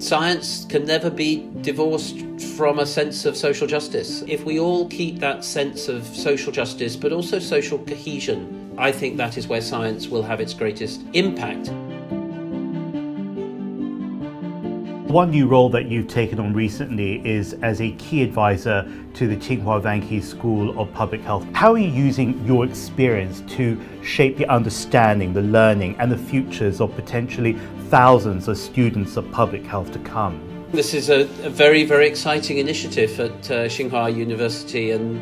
Science can never be divorced from a sense of social justice. If we all keep that sense of social justice, but also social cohesion, I think that is where science will have its greatest impact. One new role that you've taken on recently is as a key advisor to the Tsinghua Vanke School of Public Health. How are you using your experience to shape the understanding, the learning, and the futures of potentially thousands of students of public health to come? This is a very, very exciting initiative at Tsinghua University, and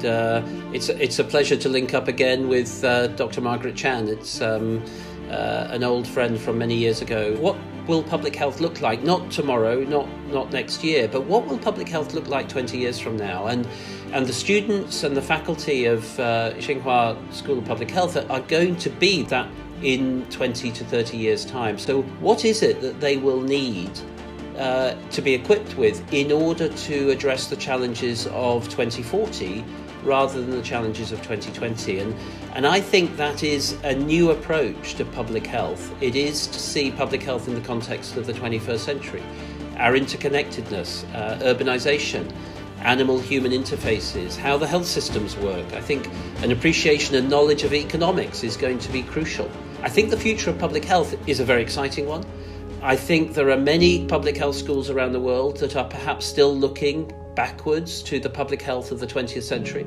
it's a pleasure to link up again with Dr. Margaret Chan. It's an old friend from many years ago. What will public health look like? Not tomorrow, not next year, but what will public health look like 20 years from now? And the students and the faculty of Tsinghua School of Public Health are going to be that in 20 to 30 years' time. So what is it that they will need to be equipped with in order to address the challenges of 2040 rather than the challenges of 2020? And I think that is a new approach to public health. It is to see public health in the context of the 21st century. Our interconnectedness, urbanization, animal-human interfaces, how the health systems work. I think an appreciation and knowledge of economics is going to be crucial. I think the future of public health is a very exciting one. I think there are many public health schools around the world that are perhaps still looking backwards to the public health of the 20th century.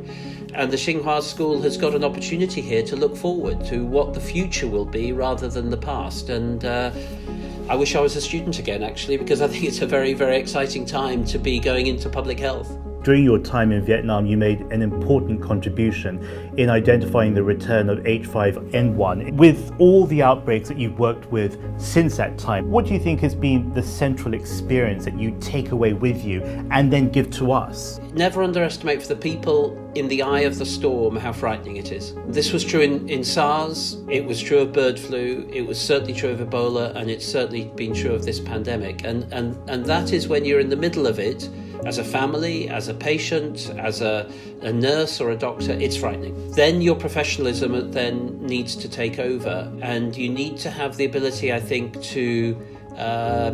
And the Tsinghua School has got an opportunity here to look forward to what the future will be rather than the past. And I wish I was a student again, actually, because I think it's a very, very exciting time to be going into public health. During your time in Vietnam, you made an important contribution in identifying the return of H5N1. With all the outbreaks that you've worked with since that time, what do you think has been the central experience that you take away with you and then give to us? Never underestimate for the people in the eye of the storm how frightening it is. This was true in SARS, it was true of bird flu, it was certainly true of Ebola, and it's certainly been true of this pandemic. And that is when you're in the middle of it, as a family, as a patient, as a nurse or a doctor, it's frightening. Then your professionalism then needs to take over, and you need to have the ability, I think, to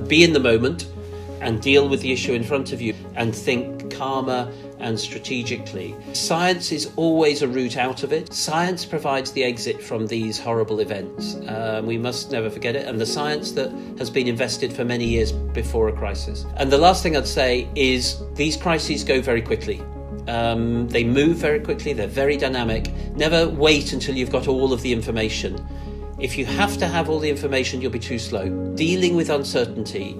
be in the moment and deal with the issue in front of you and think calmer and strategically. Science is always a route out of it. Science provides the exit from these horrible events. We must never forget it, and the science that has been invested for many years before a crisis. And the last thing I'd say is these crises go very quickly. They move very quickly, they're very dynamic. Never wait until you've got all of the information. If you have to have all the information, you'll be too slow. Dealing with uncertainty,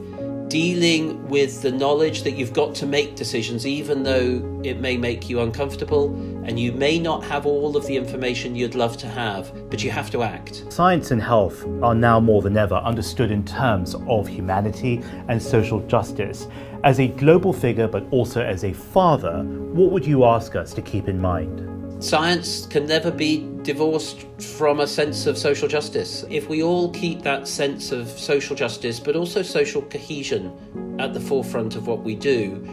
dealing with the knowledge that you've got to make decisions, even though it may make you uncomfortable, and you may not have all of the information you'd love to have, but you have to act. Science and health are now more than ever understood in terms of humanity and social justice. As a global figure, but also as a father, what would you ask us to keep in mind? Science can never be divorced from a sense of social justice. If we all keep that sense of social justice, but also social cohesion at the forefront of what we do,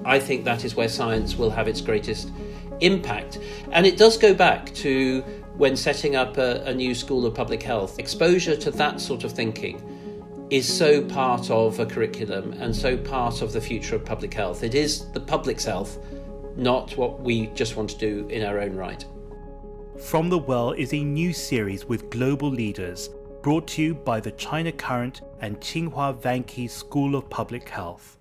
I think that is where science will have its greatest impact. And it does go back to when setting up a new school of public health. Exposure to that sort of thinking is so part of a curriculum and so part of the future of public health. It is the public's health, not what we just want to do in our own right. From the Well is a new series with global leaders, brought to you by the China Current and Tsinghua Vanke School of Public Health.